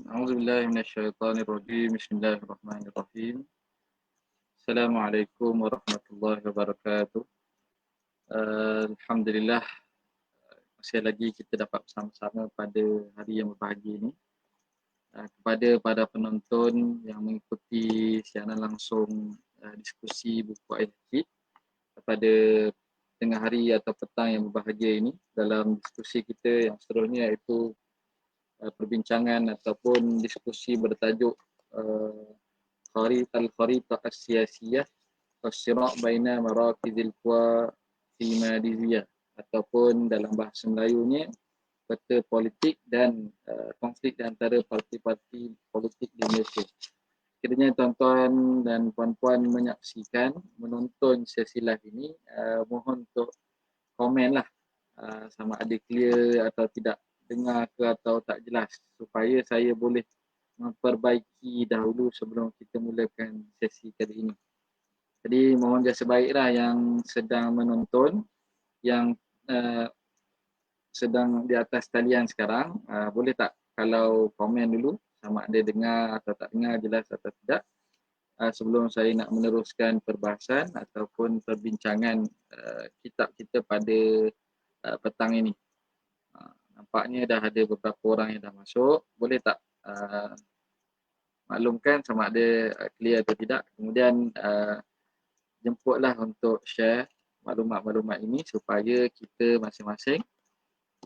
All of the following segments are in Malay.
أعوذ بالله من الشيطان الرجيم. بسم الله الرحمن الرحيم. Assalamualaikum warahmatullahi wabarakatuh. Alhamdulillah, masih lagi kita dapat bersama-sama pada hari yang berbahagia ini. Kepada para penonton yang mengikuti siaran langsung diskusi buku IHC pada tengah hari atau petang yang berbahagia ini, dalam diskusi kita yang seterusnya iaitu perbincangan ataupun diskusi bertajuk Al-Kharitah As-Siyasiyah As-Sira' Baina Marakizil Quwa Fi Madiziyah, ataupun dalam bahasa Melayunya peta politik dan konflik di antara parti-parti politik di Malaysia. Kiranya tuan-tuan dan puan-puan menyaksikan, menonton sesi live ini, mohon untuk komen lah sama ada clear atau tidak, dengar ke atau tak jelas, supaya saya boleh memperbaiki dahulu sebelum kita mulakan sesi kali ini. Jadi mohon jasa baiklah yang sedang menonton, yang sedang di atas talian sekarang, boleh tak kalau komen dulu sama ada dengar atau tak dengar, jelas atau tidak, sebelum saya nak meneruskan perbahasan ataupun perbincangan kitab kita pada petang ini. Nampaknya dah ada beberapa orang yang dah masuk. Boleh tak maklumkan sama ada clear atau tidak. Kemudian jemputlah untuk share maklumat-maklumat ini supaya kita masing-masing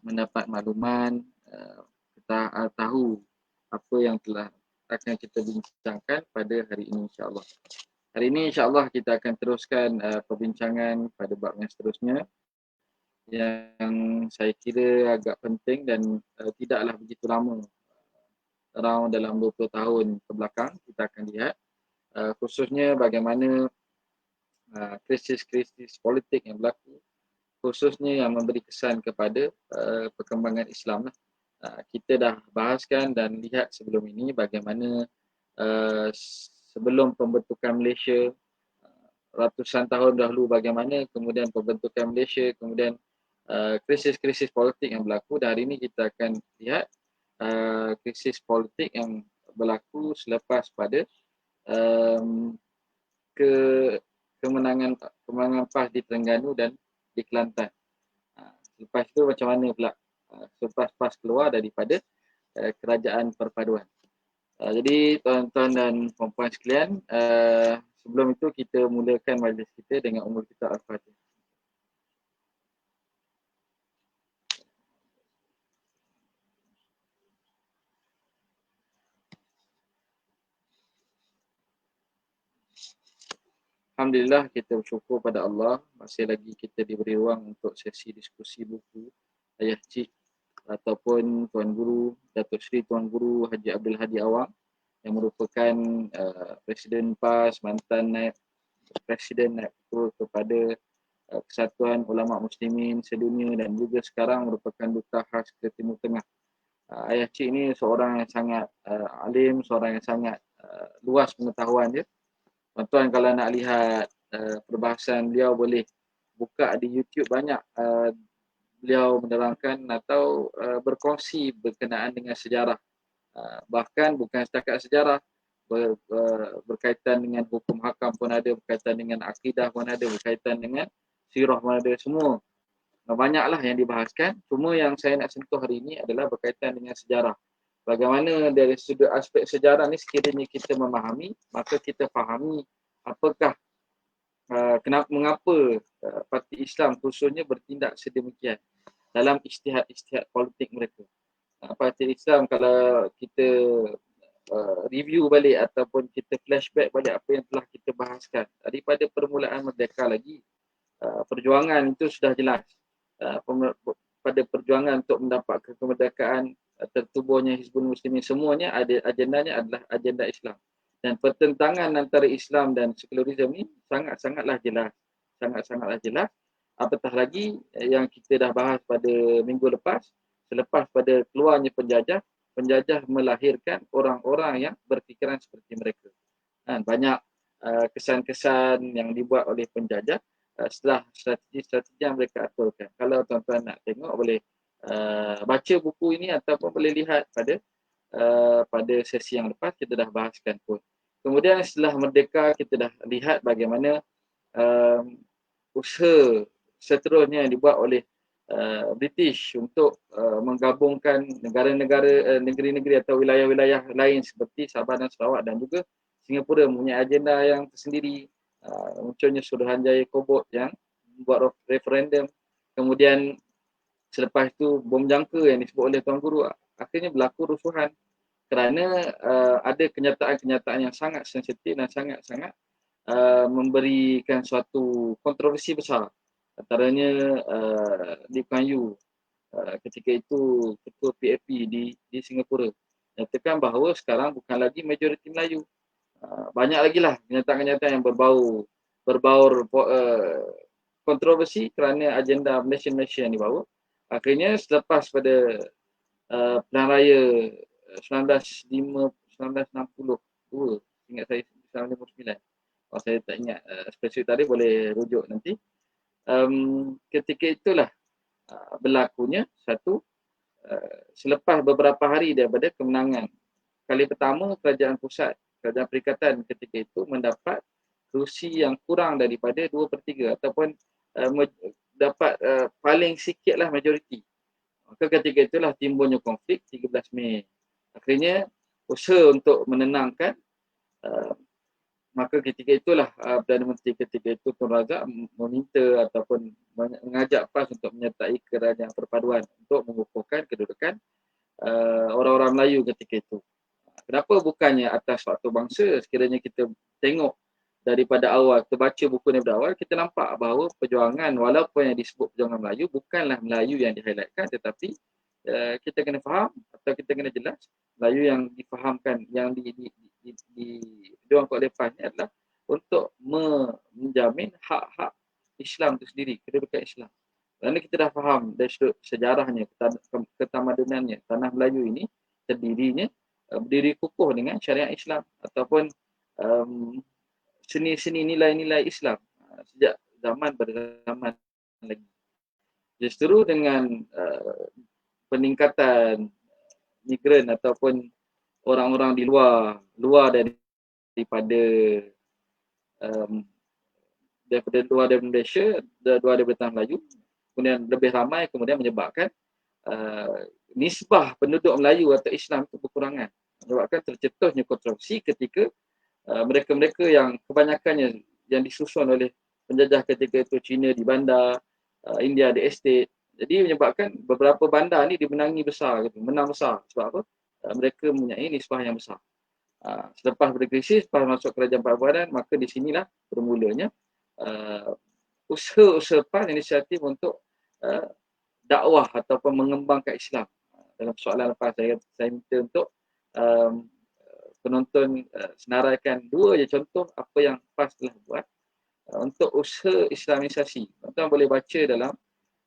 mendapat makluman, kita tahu apa yang telah akan kita bincangkan pada hari ini, insyaAllah. Hari ini insyaAllah kita akan teruskan perbincangan pada bab yang seterusnya, yang saya kira agak penting dan tidaklah begitu lama, around dalam 20 tahun ke belakang kita akan lihat, khususnya bagaimana krisis-krisis politik yang berlaku, khususnya yang memberi kesan kepada perkembangan Islam lah. Kita dah bahaskan dan lihat sebelum ini bagaimana sebelum pembentukan Malaysia, ratusan tahun dahulu bagaimana, kemudian pembentukan Malaysia, kemudian krisis-krisis politik yang berlaku, dan hari ini kita akan lihat krisis politik yang berlaku selepas pada kemenangan PAS di Terengganu dan di Kelantan. Lepas itu macam mana pula selepas PAS keluar daripada kerajaan perpaduan. Jadi tuan-tuan dan puan-puan sekalian, sebelum itu kita mulakan majlis kita dengan umur kita Al-Fatihah. Alhamdulillah, kita bersyukur pada Allah masih lagi kita diberi ruang untuk sesi diskusi buku Ayah Cik ataupun Tuan Guru Datuk Seri Tuan Guru Haji Abdul Hadi Awang, yang merupakan Presiden PAS, mantan Naib Presiden Naib Ketua kepada Kesatuan Ulama Muslimin Sedunia, dan juga sekarang merupakan Duta Khas ke Timur Tengah. Ayah Cik ini seorang yang sangat alim, seorang yang sangat luas pengetahuan dia. Tuan-tuan kalau nak lihat perbahasan beliau, boleh buka di YouTube, banyak beliau menerangkan atau berkongsi berkenaan dengan sejarah. Bahkan bukan setakat sejarah, berkaitan dengan hukum hakam pun ada, berkaitan dengan akidah pun ada, berkaitan dengan sirah pun ada, semua. Banyaklah yang dibahaskan. Cuma yang saya nak sentuh hari ini adalah berkaitan dengan sejarah. Bagaimana dari sudut aspek sejarah ni, sekiranya kita memahami, maka kita fahami apakah mengapa parti Islam khususnya bertindak sedemikian dalam ijtihad politik mereka. Parti Islam, kalau kita review balik ataupun kita flashback balik apa yang telah kita bahaskan daripada permulaan merdeka lagi, perjuangan itu sudah jelas. Pada perjuangan untuk mendapat kemerdekaan, tertubuhnya Hizbul Muslimin, semuanya ada agendanya adalah agenda Islam. Dan pertentangan antara Islam dan sekularisme ini sangat-sangatlah jelas. Sangat-sangatlah jelas. Apatah lagi yang kita dah bahas pada minggu lepas, selepas pada keluarnya penjajah melahirkan orang-orang yang berfikiran seperti mereka. Banyak kesan-kesan yang dibuat oleh penjajah setelah strategi-strategi yang mereka aturkan. Kalau tuan-tuan nak tengok, boleh baca buku ini ataupun boleh lihat pada pada sesi yang lepas kita dah bahaskan pun. Kemudian setelah merdeka kita dah lihat bagaimana usaha seterusnya yang dibuat oleh British untuk menggabungkan negeri-negeri atau wilayah-wilayah lain seperti Sabah dan Sarawak dan juga Singapura mempunyai agenda yang tersendiri. Munculnya Suruhanjaya Kobot yang membuat referendum. Kemudian selepas itu bom jangka yang disebut oleh Tuan Guru, akhirnya berlaku rusuhan kerana ada kenyataan-kenyataan yang sangat sensitif dan sangat-sangat memberikan suatu kontroversi besar. Antaranya Lee Kuan Yew ketika itu ketua PAP di Singapura nyatakan bahawa sekarang bukan lagi majoriti Melayu. Banyak lagi lah kenyataan-kenyataan yang berbaur kontroversi kerana agenda Malaysia yang dibawa. Akhirnya selepas pada Pilihan Raya 1962, ingat saya 1959. Kalau saya tak ingat spesifik tadi boleh rujuk nanti. Ketika itulah berlakunya satu selepas beberapa hari daripada kemenangan. Kali pertama kerajaan pusat, kerajaan perikatan ketika itu mendapat kerusi yang kurang daripada 2/3 ataupun dapat paling sikitlah majoriti. Maka ketika itulah timbulnya konflik 13 Mei. Akhirnya usaha untuk menenangkan, maka ketika itulah Perdana Menteri ketika itu Tun Razak meminta ataupun mengajak PAS untuk menyertai kerajaan perpaduan untuk mengukuhkan kedudukan orang-orang Melayu ketika itu. Kenapa bukannya atas waktu bangsa? Sekiranya kita tengok daripada awal, kita baca buku daripada awal, kita nampak bahawa perjuangan walaupun yang disebut perjuangan Melayu bukanlah Melayu yang di-highlightkan, tetapi kita kena faham atau kita kena jelas Melayu yang difahamkan, yang diperjuangkan oleh PAS ni adalah untuk menjamin hak-hak Islam itu sendiri, kedudukan Islam. Kerana kita dah faham dari sudut sejarahnya, ketamadunannya, tanah Melayu ini berdiri kukuh dengan syariat Islam ataupun seni-seni nilai-nilai Islam sejak zaman berzaman lagi. Justru dengan peningkatan migran ataupun orang-orang di luar daripada luar dari Malaysia, luar daripada tanah Melayu, kemudian lebih ramai, kemudian menyebabkan nisbah penduduk Melayu atau Islam itu berkurangan. Menyebabkan tercetusnya kontroversi ketika mereka-mereka yang kebanyakannya yang disusun oleh penjajah ketika itu China di bandar, India di estate. Jadi menyebabkan beberapa bandar ni dimenangi besar, menang besar. Sebab apa? Mereka mempunyai nisbah yang besar. Selepas berkrisis, lepas masuk kerajaan perpaduan, maka di sinilah bermulanya usaha-usaha PAS inisiatif untuk dakwah ataupun mengembangkan Islam. Dalam soalan lepas saya minta untuk penonton senaraikan dua je contoh apa yang PAS telah buat untuk usaha Islamisasi. Tuan boleh baca dalam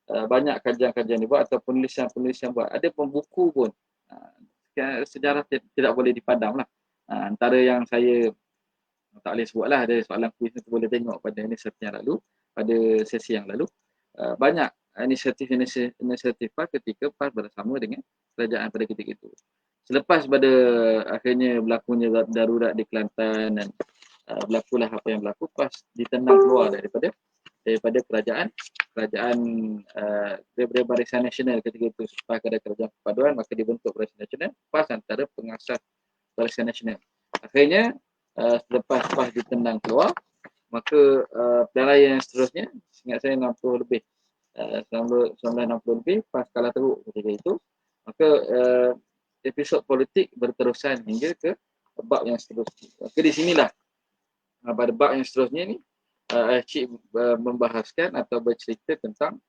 banyak kajian-kajian dibuat atau penulisan-penulisan buat. Ada pun buku pun. Sejarah tidak boleh dipadam lah. Antara yang saya tak boleh sebut lah, ada soalan kuis tu boleh tengok pada inisiatif yang lalu, pada sesi yang lalu. Banyak inisiatif PAS ketika PAS bersama dengan kerajaan pada ketika itu. Selepas pada akhirnya berlakunya darurat di Kelantan dan berlakulah apa yang berlaku, PAS ditendang keluar daripada kerajaan daripada Barisan Nasional ketika itu. Setelah ada kerajaan perpaduan, maka dibentuk Barisan Nasional, PAS antara pengasas Barisan Nasional. Akhirnya selepas PAS ditendang keluar, maka pilihan raya yang seterusnya, ingat saya 60 lebih, 1960 lebih, PAS kalah teruk ketika itu. Maka episod politik berterusan hingga ke bab yang seterusnya. Maka di sinilah pada bab yang seterusnya ni Cik membahaskan atau bercerita tentang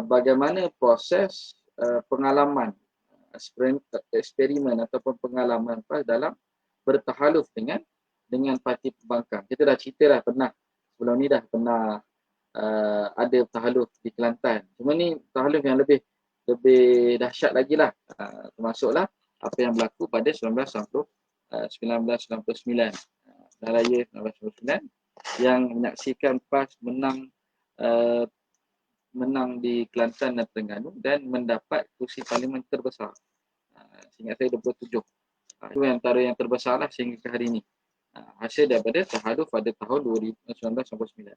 bagaimana proses pengalaman eksperimen ataupun pengalaman PAS dalam bertahaluf dengan parti pembangkang. Kita dah cerita dah pernah sebelum ni dah pernah ada tahaluf di Kelantan. Cuma ni tahaluf yang lebih dahsyat lagi lah, termasuklah apa yang berlaku pada 1999 dan raya 1999 yang menyaksikan PAS menang di Kelantan dan Terengganu dan mendapat kursi parlimen terbesar. Seingat saya 27. Itu antara yang terbesar lah sehingga ke hari ini. Hasil daripada tahaduf pada tahun 2019-99.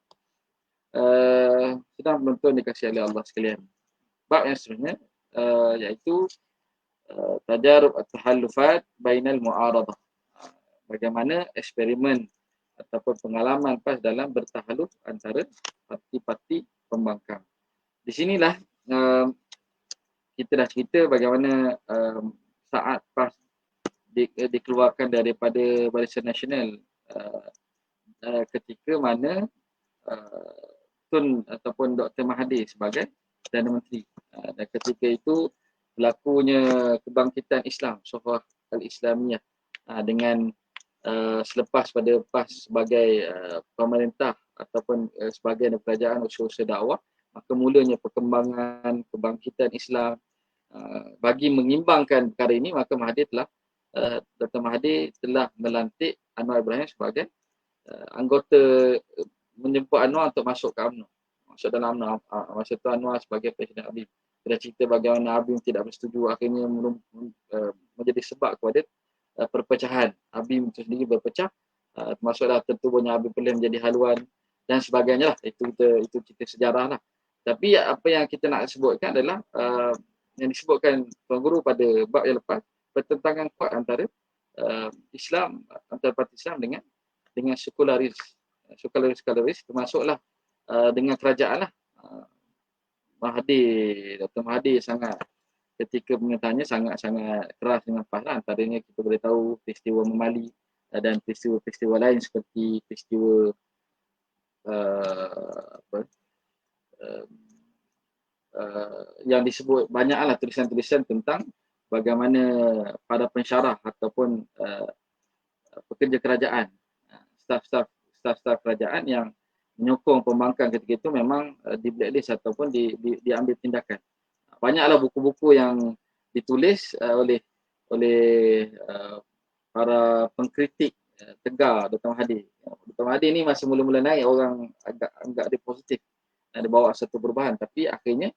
Sedang penonton dikasihi oleh Allah sekalian. Bab yang seterusnya iaitu tajarub at-tahallufat bainal mu'aradah. Bagaimana eksperimen ataupun pengalaman PAS dalam bertahaluf antara parti-parti pembangkang. Di sinilah kita dah cerita bagaimana saat PAS dikeluarkan daripada Barisan Nasional ketika mana Tun ataupun Dr. Mahathir sebagai Perdana Menteri. Dan ketika itu berlakunya kebangkitan Islam, Sohah Al-Islamiyah dengan selepas pada PAS sebagai pemerintah ataupun sebagai kerajaan usaha dakwah, maka mulanya perkembangan kebangkitan Islam. Bagi mengimbangkan perkara ini, maka Mahathir Dr. Mahathir telah melantik Anwar Ibrahim sebagai anggota, menjemput Anwar untuk masuk ke UMNO, masuk dalam UMNO. Masa itu Anwar sebagai Presiden ABIM. Kita cerita bagaimana ABIM tidak bersetuju, akhirnya menjadi sebab kepada perpecahan. ABIM itu sendiri berpecah, termasuklah tertubuhnya ABIM Perlis menjadi haluan dan sebagainya lah. Itu cerita sejarah lah. Tapi apa yang kita nak sebutkan adalah yang disebutkan Tuan Guru pada bab yang lepas, pertentangan kuat antara Islam, antara parti Islam dengan sekularis, termasuklah dengan kerajaan lah. Dr. Mahathir sangat, ketika pemerintahannya sangat keras dengan PAS lah. Antaranya kita boleh tahu peristiwa Memali dan peristiwa lain seperti peristiwa yang disebut banyaklah tulisan-tulisan tentang bagaimana para pensyarah ataupun pekerja kerajaan, staf-staf kerajaan yang menyokong pembangkang ketika itu memang di blacklist ataupun diambil tindakan. Banyaklah buku-buku yang ditulis oleh para pengkritik tegar Dr. Mahathir. Dr. Mahathir ni masa mula-mula naik orang agak dia positif, dia bawa satu perubahan, tapi akhirnya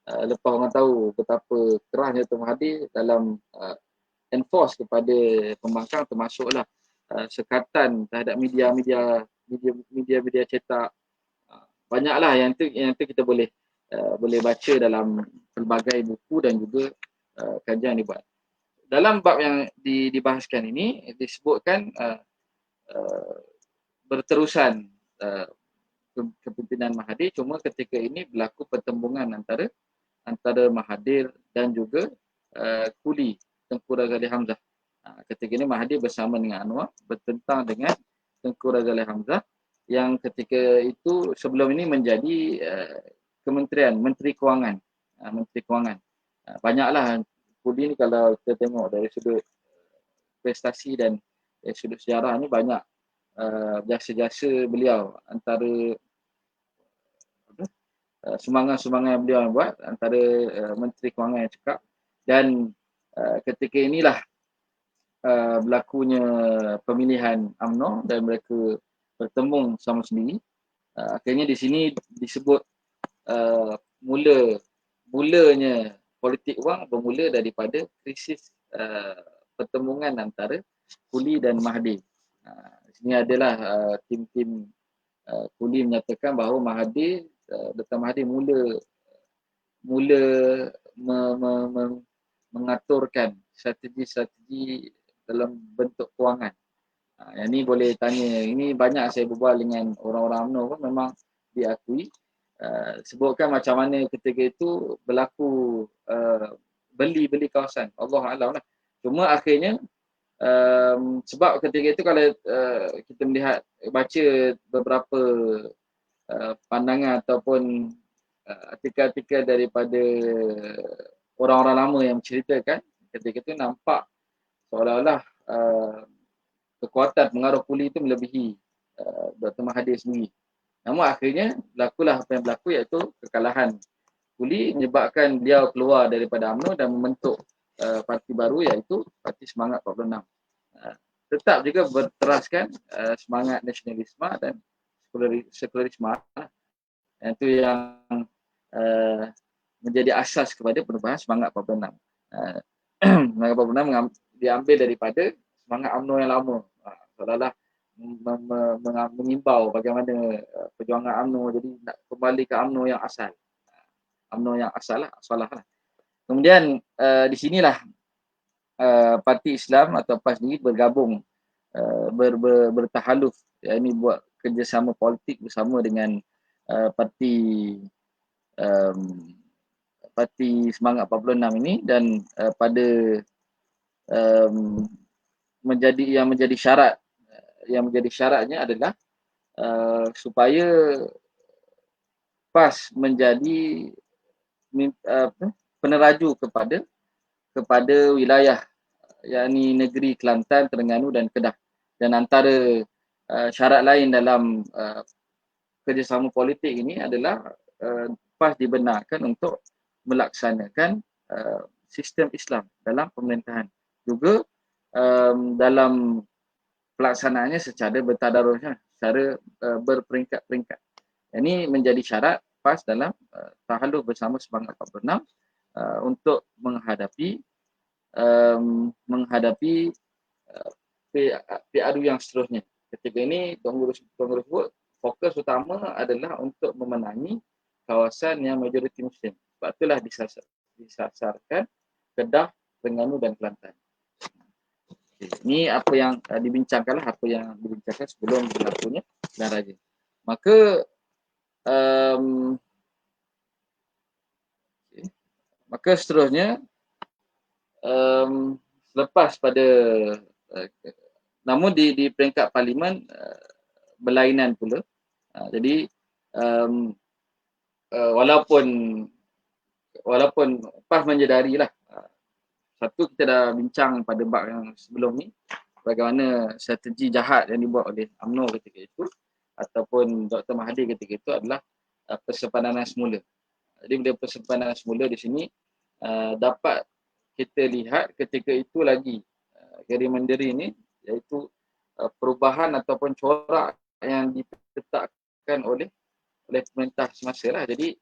lepas orang tahu betapa kerasnya Dr. Mahathir dalam enforce kepada pembangkang, termasuklah sekatan terhadap media cetak. Banyaklah yang tu kita boleh baca dalam pelbagai buku dan juga kajian dibuat. Dalam bab yang dibahaskan ini disebutkan berterusan kepimpinan Mahathir, cuma ketika ini berlaku pertembungan antara Mahathir dan juga Kuli Tengku Razali Hamzah. Ketika ini Mahathir bersama dengan Anwar bertentang dengan Tengku Razali Hamzah yang ketika itu sebelum ini menjadi kementerian, Menteri Kewangan. Banyaklah Kuli ni kalau kita tengok dari sudut prestasi dan dari sudut sejarah ni banyak jasa-jasa beliau, antara sumbangan-sumbangan yang beliau buat, antara Menteri Kewangan yang cekap. Dan ketika inilah berlakunya pemilihan UMNO dan mereka bertembung sama sendiri. Akhirnya di sini disebut mulanya politik wang bermula daripada krisis pertembungan antara Kuli dan Mahathir. Di sini adalah tim-tim Kuli menyatakan bahawa Mahathir, Dr. Mahathir mula mengaturkan strategi dalam bentuk kewangan. Yang ni boleh tanya, ini banyak saya berbual dengan orang-orang UMNO pun memang diakui. Sebutkan macam mana ketika itu berlaku beli kawasan, Allah Alam lah. Cuma akhirnya sebab ketika itu kalau kita melihat, baca beberapa pandangan ataupun artikel-artikel daripada orang-orang lama yang menceritakan, ketika itu nampak seolah-olah kekuatan pengaruh Kuli itu melebihi Dr. Mahathir sendiri. Namun akhirnya berlakulah apa yang berlaku, iaitu kekalahan Kuli menyebabkan beliau keluar daripada UMNO dan membentuk parti baru, iaitu Parti Semangat 46. Tetap juga berteraskan semangat nasionalisme dan sekularisme. Itu yang menjadi asas kepada perubahan Semangat 46. 1946 diambil daripada semangat UMNO yang lama. Seolah-olah mengimbau bagaimana perjuangan UMNO, jadi nak kembali ke UMNO yang asal. UMNO yang asal lah, salah lah. Kemudian di sinilah Parti Islam atau PAS ni bergabung, bertahaluf, ini buat kerjasama politik bersama dengan parti Parti Semangat 46 ini, dan pada menjadi syaratnya adalah supaya PAS menjadi peneraju kepada wilayah, yakni negeri Kelantan, Terengganu dan Kedah. Dan antara syarat lain dalam kerjasama politik ini adalah PAS dibenarkan untuk melaksanakan sistem Islam dalam pemerintahan. Juga dalam pelaksanaannya secara bertadarusnya, secara berperingkat-peringkat. Ini menjadi syarat PAS dalam tahaluf bersama Semangat 46 untuk menghadapi PRU yang seterusnya. Ketika ini Tuan Guru sebut fokus utama adalah untuk memenangi kawasan yang majoriti Muslim. Sebab itulah disasarkan Kedah, Terengganu dan Kelantan. Ini apa yang dibincangkanlah, apa yang dibincangkan sebelum berlakunya pilihan raya. Maka seterusnya, selepas pada namun di peringkat parlimen berlainan pula. Jadi walaupun PAS menyedarilah, satu, kita dah bincang pada bab yang sebelum ni bagaimana strategi jahat yang dibuat oleh UMNO ketika itu ataupun Dr. Mahathir ketika itu adalah persepadan semula. Jadi bila persepadan semula di sini dapat kita lihat ketika itu lagi gerrymandering ini, iaitu perubahan ataupun corak yang ditetapkan oleh pemerintah semasa lah. Jadi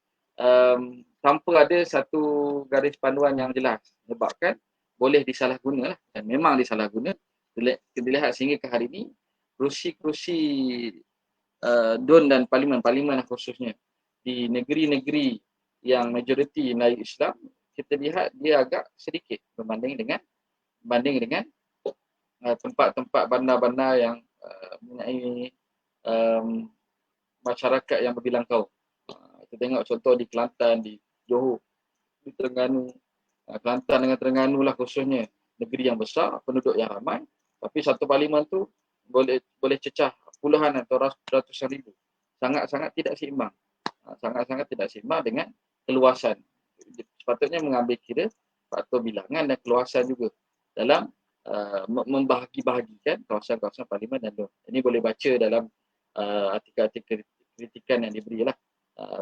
tanpa ada satu garis panduan yang jelas, menyebabkan boleh disalahguna lah, dan memang disalahguna. Kita lihat sehingga ke hari ini kerusi-kerusi DUN dan parlimen khususnya di negeri-negeri yang majoriti Melayu Islam, kita lihat dia agak sedikit berbanding dengan tempat-tempat bandar-bandar yang mempunyai masyarakat yang berbilang kaum. Kita tengok contoh di Kelantan, di Johor, di Terengganu. Kelantan dengan Terengganu lah khususnya, negeri yang besar, penduduk yang ramai, tapi satu parlimen tu boleh cecah puluhan atau ratusan ribu. Sangat-sangat tidak seimbang. Sangat-sangat tidak seimbang dengan keluasan. Sepatutnya mengambil kira faktor bilangan dan keluasan juga dalam membahagi-bahagikan kawasan-kawasan parlimen dan DUN. Ini boleh baca dalam artikel-artikel kritikan yang diberilah,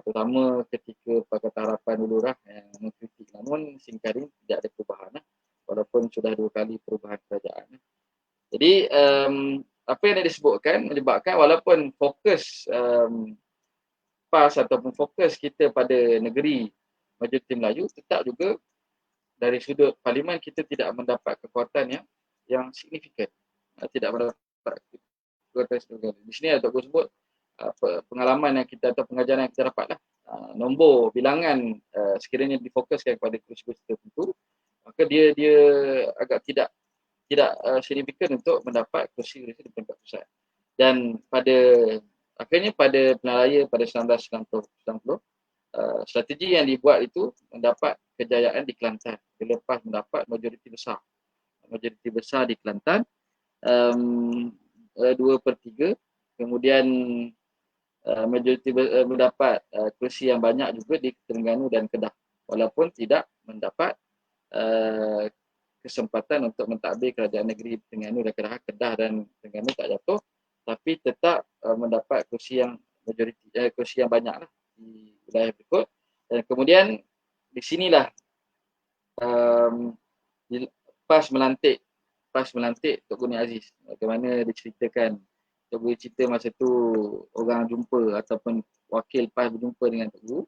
terutama ketika Pakatan Harapan dulu lah yang mengkritik, namun singkari tidak ada perubahan lah, walaupun sudah 2 kali perubahan kerajaan. Jadi apa yang disebutkan menyebabkan walaupun fokus PAS ataupun fokus kita pada negeri majoriti Melayu, tetap juga dari sudut parlimen kita tidak mendapat kekuatan yang signifikan. Tidak mendapat kekuatan signifikan. Di sini Dr. Guru sebut pengalaman yang kita atau pengajaran yang kita dapat lah. Nombor bilangan sekiranya difokuskan kepada kursi-kursi tertentu, maka dia agak tidak signifikan untuk mendapat kursi di peringkat pusat. Dan akhirnya pada pilihan raya pada 1990, strategi yang dibuat itu mendapat kejayaan di Kelantan. Lepas mendapat majoriti besar di Kelantan, 2/3, kemudian majoriti mendapat kursi yang banyak juga di Terengganu dan Kedah, walaupun tidak mendapat kesempatan untuk mentadbir kerajaan negeri Terengganu dan Kedah. Kedah dan Terengganu tak jatuh, tapi tetap mendapat kursi yang banyak lah di wilayah berikut. Dan kemudian di sinilah PAS melantik Tok Guru Aziz. Bagaimana diceritakan, Tok Guru cerita masa tu orang jumpa ataupun wakil PAS berjumpa dengan Tok Guru,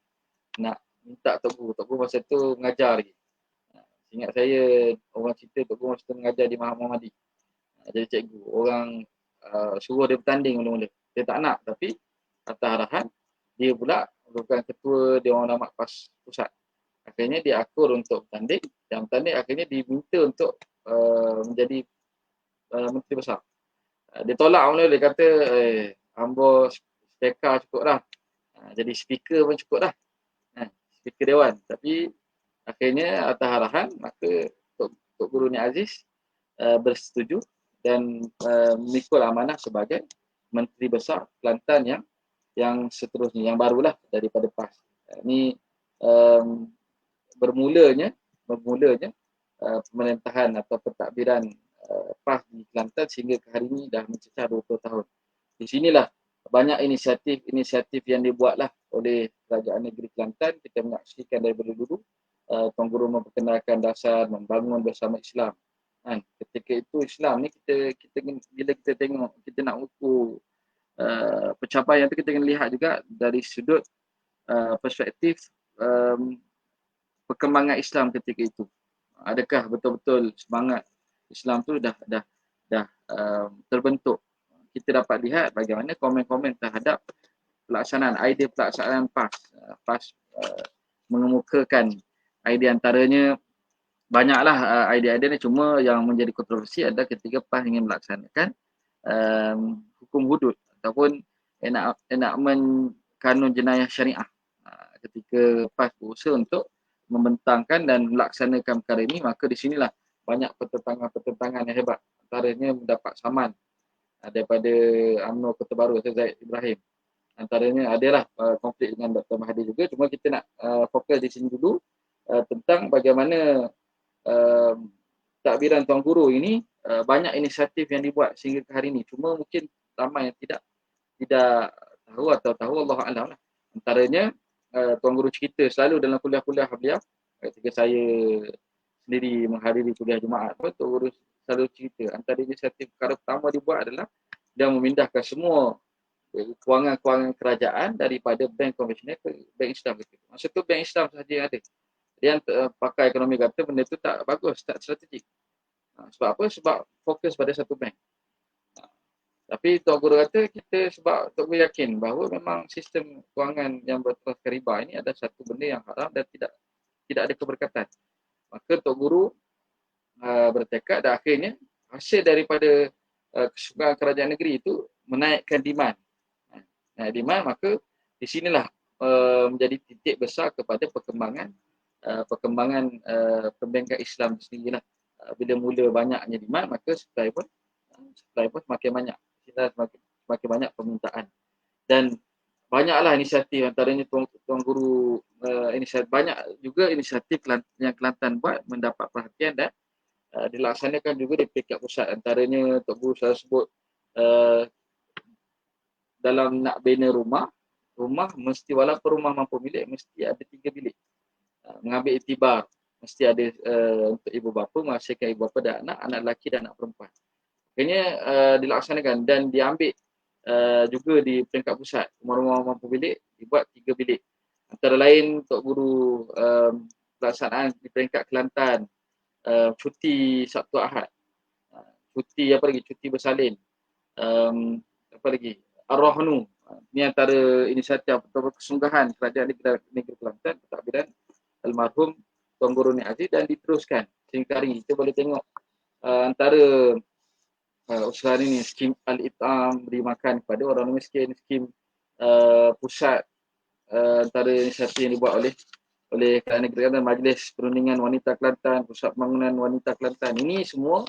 nak minta Tok Guru masa tu mengajar lagi. Ingat saya orang cerita Tok Guru masa mengajar di Mahat Muhammadiyah. Jadi cikgu, orang suruh dia bertanding mula-mula. Dia tak nak, tapi atas arahan dia pula bukan ketua Dewan Ulama PAS Pusat. Akhirnya dia akur untuk bertanding dan bertanding akhirnya diminta untuk menjadi Menteri Besar. Dia tolak mula, dia kata hamba speaker cukup dah. Jadi speaker pun cukup dah. Speaker Dewan. Tapi akhirnya atas arahan maka Tok Guru Ni Aziz bersetuju dan memikul amanah sebagai Menteri Besar Kelantan yang seterusnya, yang barulah daripada PAS. Ini bermulanya pemerintahan atau pentadbiran PAS di Kelantan sehingga ke hari ini dah mencecah 20 tahun. Di sinilah banyak inisiatif yang dibuatlah oleh Kerajaan Negeri Kelantan. Kita menyaksikan daripada dulu Tuan Guru memperkenalkan dasar membangun bersama Islam. Ketika itu Islam ni kita bila kita tengok, kita nak ukur pencapaian tu, kita kena lihat juga dari sudut perspektif perkembangan Islam ketika itu. Adakah betul-betul semangat Islam tu dah terbentuk? Kita dapat lihat bagaimana komen-komen terhadap idea pelaksanaan PAS mengemukakan idea, antaranya banyaklah idea-idea ni, cuma yang menjadi kontroversi adalah ketika PAS ingin melaksanakan hukum hudud ataupun enakmen kanun jenayah syariah. Ketika PAS berusaha untuk membentangkan dan melaksanakan perkara ini, maka di sinilah banyak pertentangan yang hebat. Antaranya mendapat saman daripada UMNO Kota Baru, Zaid Ibrahim. Antaranya adalah konflik dengan Dr. Mahathir juga. Cuma kita nak fokus di sini dulu tentang bagaimana takbiran Tuan Guru ini banyak inisiatif yang dibuat sehingga ke hari ini. Cuma mungkin ramai yang tidak tahu atau tahu, Allah Alam lah. Antaranya Tuan Guru cerita selalu dalam kuliah-kuliah beliau, ketika saya sendiri menghadiri kuliah Jumaat, Tuan Guru selalu cerita antara inisiatif perkara pertama dibuat adalah dia memindahkan semua kewangan-kewangan kerajaan daripada bank konvensional ke bank Islam. Masa tu bank Islam sahaja yang ada. Dia pakar ekonomi kata benda tu tak bagus, tak strategik. Sebab apa? Sebab fokus pada satu bank. Tapi Tuan Guru kata sebab Tuan Guru yakin bahawa memang sistem kewangan yang berasaskan riba ini adalah satu benda yang haram dan tidak ada keberkatan. Maka Tuan Guru bertekad dan akhirnya hasil daripada kesukaan kerajaan negeri itu menaikkan demand. Naik demand, maka di sinilah menjadi titik besar kepada perkembangan perbankan Islam sendirilah. Bila mula banyaknya demand, maka supply pun semakin banyak. Semakin banyak permintaan. Dan banyaklah inisiatif, antaranya Tuan Guru banyak juga inisiatif yang Kelantan buat mendapat perhatian dan dilaksanakan juga di peringkat pusat. Antaranya Tok Guru saya sebut dalam nak bina rumah mesti, walaupun rumah mampu milik, mesti ada 3 bilik. Mengambil iktibar, mesti ada untuk ibu bapa, menghasilkan ibu bapa dan anak lelaki dan anak perempuan. Akhirnya dilaksanakan dan diambil juga di peringkat pusat. Rumah-rumah mampu milik dibuat 3 bilik. Antara lain Tok Guru pelaksanaan di peringkat Kelantan, cuti Sabtu Ahad, cuti bersalin, apa lagi, Ar-Rahnu. Ini antara inisiatif atau kesungguhan Kerajaan Negeri Kelantan, pentadbiran almarhum Tuan Guru Ni Aziz, dan diteruskan sehingga hari ini. Kita boleh tengok antara usaha ini, skim Al-It'am, beri makan kepada orang miskin, skim pusat, antara inisiatif yang dibuat oleh Kerajaan Negeri Kelantan, Majlis Perundingan Wanita Kelantan, Pusat Pembangunan Wanita Kelantan. Ini semua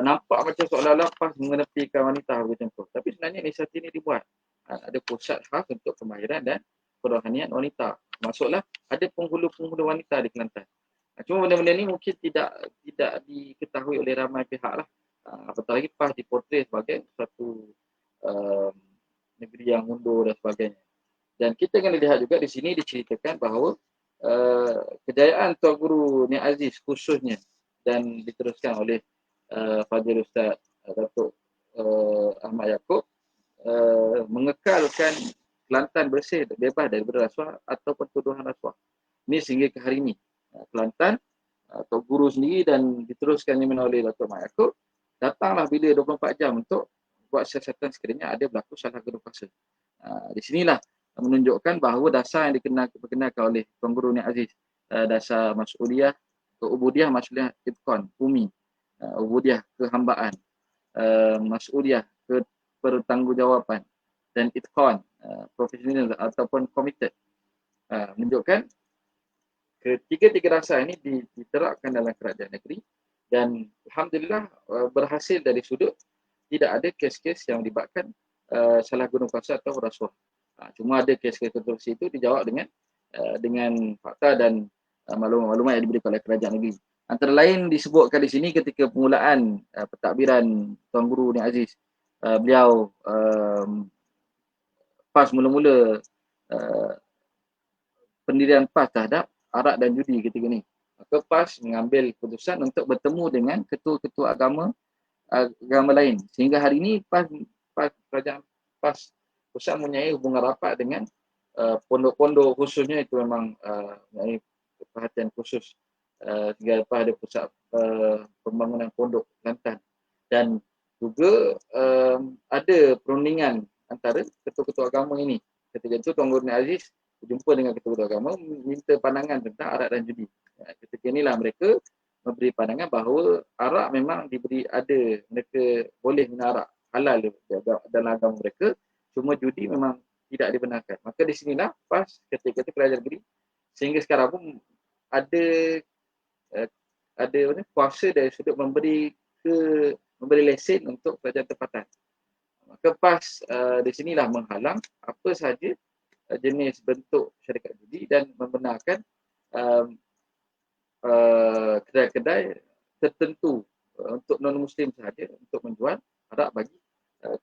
nampak macam seolah-olah PAS mengenepikan wanita begitu contoh. Tapi sebenarnya inisiatif ini dibuat. Ada pusat khas untuk kemahiran dan kerohanian wanita. Maksudlah ada penghulu-penghulu wanita di Kelantan. Cuma benda-benda ni mungkin tidak diketahui oleh ramai pihak lah. Apatah lagi PAS dipotret sebagai satu negeri yang mundur dan sebagainya. Dan kita kena lihat juga di sini diceritakan bahawa kejayaan Tuan Guru Ni Aziz khususnya dan diteruskan oleh Fadil Ustaz Datuk Ahmad Yaakob mengekalkan Kelantan bersih, bebas daripada rasuah ataupun tuduhan rasuah. Ini sehingga ke hari ini Kelantan Tok Guru sendiri dan diteruskan oleh Datuk Mat Yaakob, datanglah bila 24 jam untuk buat siasatan sekiranya ada berlaku salah guna kuasa. Di sinilah menunjukkan bahawa dasar yang diperkenalkan oleh Tuan Guru Nik Aziz, dasar mas'uliyah, ubudiyah, mas'uliyah itqan, umi, ubudiyah kehambaan, mas'uliyah pertanggungjawaban, dan itqan, profesional ataupun committed. Menunjukkan ketiga-tiga dasar ini diterapkan dalam kerajaan negeri dan alhamdulillah berhasil dari sudut tidak ada kes-kes yang melibatkan salah guna kuasa atau rasuah. Cuma ada kes-kes kontroversi itu dijawab dengan fakta dan maklumat-maklumat yang diberikan oleh kerajaan negeri. Antara lain disebutkan di sini ketika permulaan pentadbiran Tuan Guru Nik Aziz, beliau PAS mula-mula pendirian PAS terhadap arak dan judi ketika ni. Maka PAS mengambil keputusan untuk bertemu dengan ketua-ketua agama lain. Sehingga hari ini kerajaan PAS pusat mempunyai hubungan rapat dengan pondok-pondok, khususnya itu memang mempunyai perhatian khusus. Sehingga PAS ada pusat pembangunan pondok Kelantan. Dan juga ada perundingan antara ketua-ketua agama ini. Ketika itu Tuan Guru Nik Aziz berjumpa dengan ketua-ketua agama minta pandangan tentang arak dan judi. Ketika inilah mereka memberi pandangan bahawa arak memang mereka boleh minum arak halal dalam agama mereka, cuma judi memang tidak dibenarkan. Maka di sinilah PAS ketika itu kerajaan negeri sehingga sekarang pun ada kuasa dari sudut memberi lesen untuk kerajaan tempatan. Maka PAS di sinilah menghalang apa sahaja jenis bentuk syarikat judi dan membenarkan kedai-kedai tertentu untuk non-Muslim sahaja untuk menjual arak bagi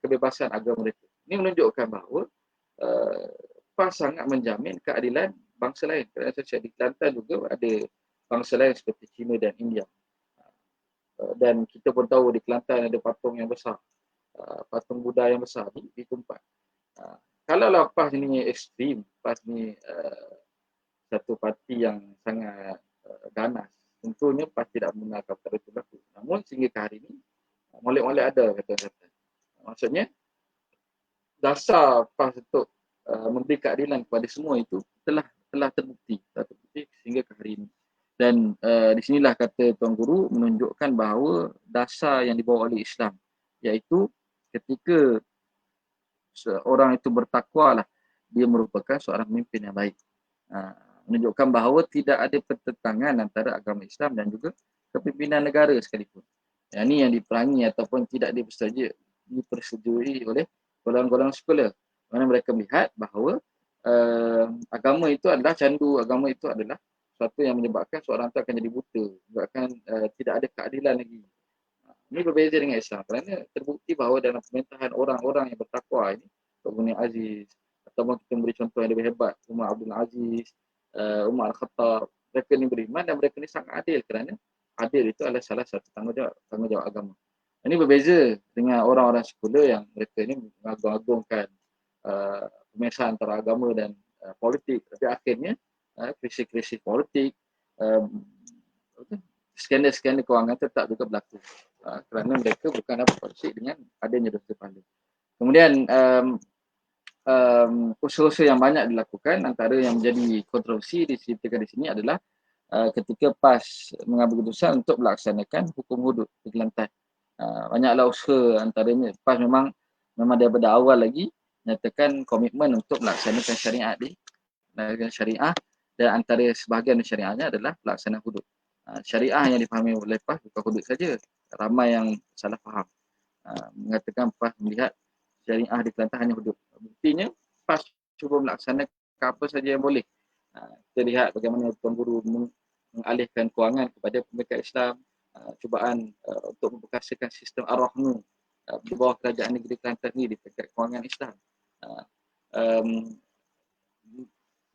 kebebasan agama mereka. Ini menunjukkan bahawa PAS sangat menjamin keadilan bangsa lain. Kerana sosial di Kelantan juga ada bangsa lain seperti China dan India. Dan kita pun tahu di Kelantan ada patung yang besar, patung Buddha yang besar di tempat. Kalaulah PAS ni ekstrim, PAS ni satu parti yang sangat ganas, tentunya PAS tidak membenarkan perkara itu berlaku. Namun sehingga ke hari ini, molek-molek ada kata-kata. Maksudnya, dasar PAS untuk memberi keadilan kepada semua itu telah terbukti sehingga ke hari ini. Dan di sinilah kata Tuan Guru menunjukkan bahawa dasar yang dibawa oleh Islam, iaitu ketika seorang itu bertakwa lah, dia merupakan seorang pemimpin yang baik. Menunjukkan bahawa tidak ada pertentangan antara agama Islam dan juga kepimpinan negara sekalipun. Yang ini yang diperangi ataupun tidak dipersetujui oleh golongan-golongan sekular. Kerana mereka melihat bahawa agama itu adalah candu, agama itu adalah sesuatu yang menyebabkan seorang itu akan jadi buta, menyebabkan tidak ada keadilan lagi. Ini berbeza dengan Islam kerana terbukti bahawa dalam pemerintahan orang-orang yang bertakwa ini, Tuan Guru Nik Aziz, ataupun kita beri contoh yang lebih hebat, Umar Abdul Aziz, Umar Al-Khattab, mereka ni beriman dan mereka ni sangat adil kerana adil itu adalah salah satu tanggungjawab agama. Ini berbeza dengan orang-orang sekular yang mereka ni mengagung-agungkan pemisahan antara agama dan politik, tapi akhirnya krisis-krisis politik, skandal-skandal kewangan tetap juga berlaku kerana mereka bukan dapat politik dengan adanya dosa pahala. Kemudian usaha-usaha yang banyak dilakukan, antara yang menjadi kontroversi diceritakan di sini adalah ketika PAS mengambil keputusan untuk melaksanakan hukum hudud di Kelantan. Banyaklah usaha, antaranya PAS memang daripada awal lagi nyatakan komitmen untuk melaksanakan syariat syariah, dan antara sebahagian syariahnya adalah pelaksanaan hudud. Syariah yang dipahami oleh PAS bukan hudud saja. Ramai yang salah faham, mengatakan PAS melihat syariah di Kelantan hanya hudud. Buktinya PAS cuba melaksanakan apa saja yang boleh. Kita lihat bagaimana Tuan Guru mengalihkan kewangan kepada pemikat Islam, cubaan untuk memperkasakan sistem Ar-Rahnu di bawah kerajaan negeri Kelantan ini di peringkat kewangan Islam.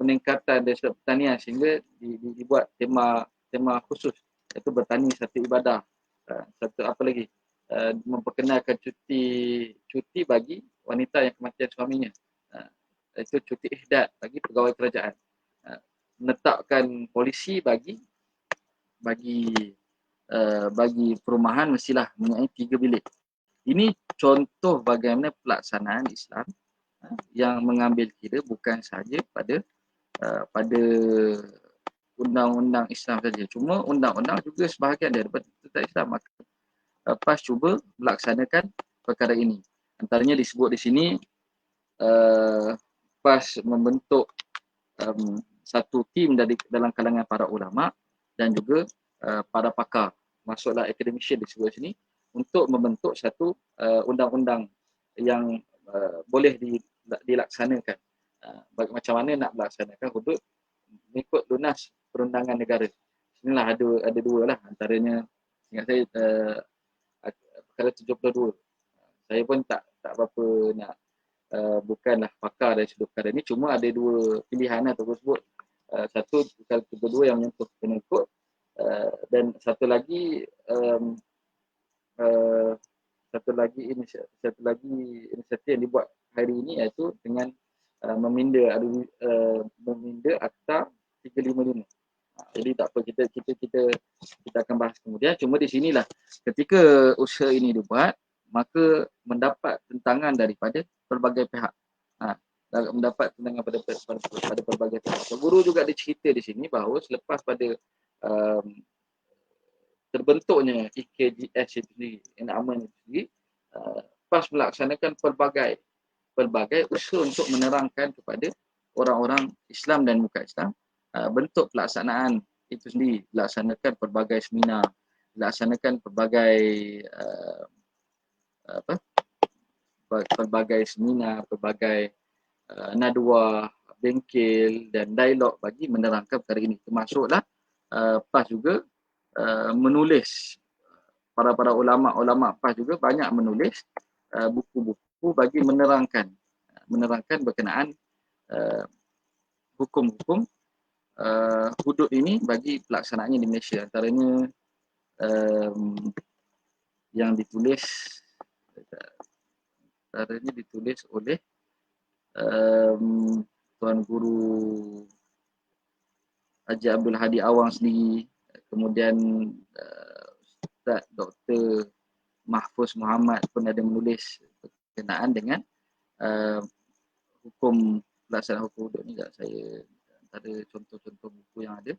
Peningkatan dari sudut pertanian sehingga dibuat tema khusus, iaitu bertani satu ibadah. Satu apa lagi, memperkenalkan cuti bagi wanita yang kematian suaminya, iaitu cuti ihdad bagi pegawai kerajaan. Menetapkan polisi bagi bagi perumahan mestilah mempunyai 3 bilik. Ini contoh bagaimana pelaksanaan Islam yang mengambil kira bukan sahaja pada undang-undang Islam saja. Cuma undang-undang juga sebahagian daripada tentang Islam. Maka PAS cuba melaksanakan perkara ini. Antaranya disebut di sini PAS membentuk satu tim dalam kalangan para ulama dan juga para pakar. Masuklah academician disebut sini untuk membentuk satu undang-undang yang boleh dilaksanakan. Macam mana nak melaksanakan hudud mengikut lunas perundangan negara. Inilah ada dua lah, antaranya ingat saya perkara 72. Saya pun tak berapa nak bukanlah pakar dari sudut perkara ini, cuma ada dua pilihan atau sebut satu perkara 72 yang menyentuh pengikut dan satu lagi inisiatif yang dibuat hari ini iaitu dengan meminda Akta 355. Jadi tak apa, kita akan bahas kemudian. Cuma di sinilah ketika usaha ini dibuat, maka mendapat tentangan daripada pelbagai pihak. Mendapat tentangan pada pelbagai pihak. Guru juga dicerita di sini bahawa selepas pada terbentuknya EKGS itu sendiri, enakmen itu sendiri, PAS melaksanakan pelbagai usaha untuk menerangkan kepada orang-orang Islam dan bukan Islam bentuk pelaksanaan itu sendiri. Dilaksanakan pelbagai seminar, dilaksanakan pelbagai nadwa, bengkel dan dialog bagi menerangkan perkara ini. Termasuklah PAS juga menulis, para ulama PAS juga banyak menulis buku-buku bagi menerangkan berkenaan hukum-hukum hudud ini bagi pelaksanaannya di Malaysia. Antaranya yang ditulis oleh Tuan Guru Haji Abdul Hadi Awang sendiri, kemudian Ustaz Dr. Mahfuz Muhammad pun ada menulis berkenaan dengan hukum pelaksanaan hukum hudud ni. Saya antara contoh-contoh buku yang ada.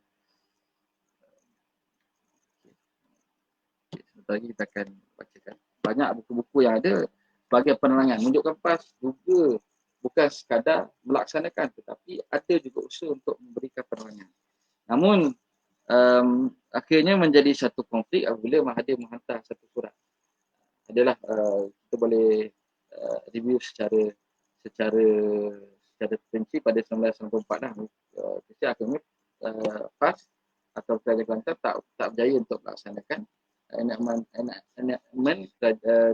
Sebentar lagi kita akan bacakan. Banyak buku-buku yang ada sebagai penerangan. Menunjukkan PAS juga bukan sekadar melaksanakan, tetapi ada juga usaha untuk memberikan penerangan. Namun akhirnya menjadi satu konflik apabila Mahathir menghantar satu surat. Adalah kita boleh review secara terperinci pada 1994 lah. Akhirnya PAS atau Kerajaan Kelantan tak berjaya untuk melaksanakan enakmen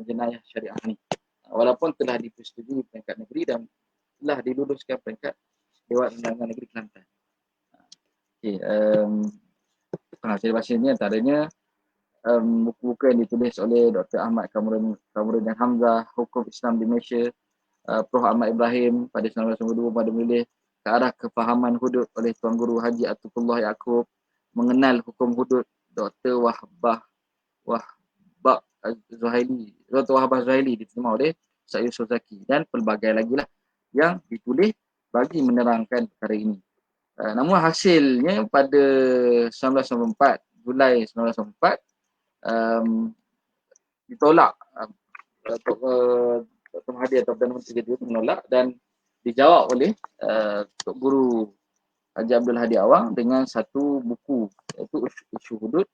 jenayah syariah ini, walaupun telah dipersetujui peringkat negeri dan telah diluluskan peringkat Dewan Undangan Negeri Kelantan. Saya baca ini antaranya buku-buku yang ditulis oleh Dr. Ahmad Kamarudin Hamzah, Hukum Islam di Malaysia, Prof. Ahmad Ibrahim pada 1992 pada menulis Ke Arah Kefahaman Hudud oleh Tuan Guru Haji Atufullah Yaakob, Mengenal Hukum Hudud Dr. Wahbah Zuhaili diterima oleh Ustaz Yusof Zaki, dan pelbagai lagi lah yang ditulis bagi menerangkan perkara ini. Namun hasilnya pada 1994, Julai 1994, ditolak Dr. Mahathir atau Perdana Menteri itu menolak dan dijawab oleh Tok Guru Haji Abdul Hadi Awang dengan satu buku, iaitu Isu Hudud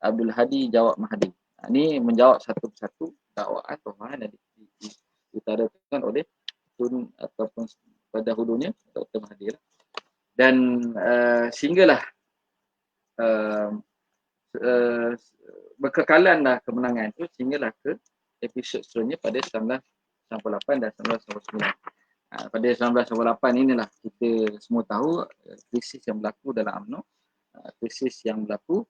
Abdul Hadi Jawab Mahathir. Ini menjawab satu persatu dakwaan tohahan yang diutarakan oleh Tun ataupun pada hulunya Dr. Mahathir. Dan sehinggalah berkekalanlah kemenangan itu sehinggalah ke episod seterusnya pada 1998 dan 1999. Pada 1998 inilah kita semua tahu krisis yang berlaku dalam UMNO, krisis yang berlaku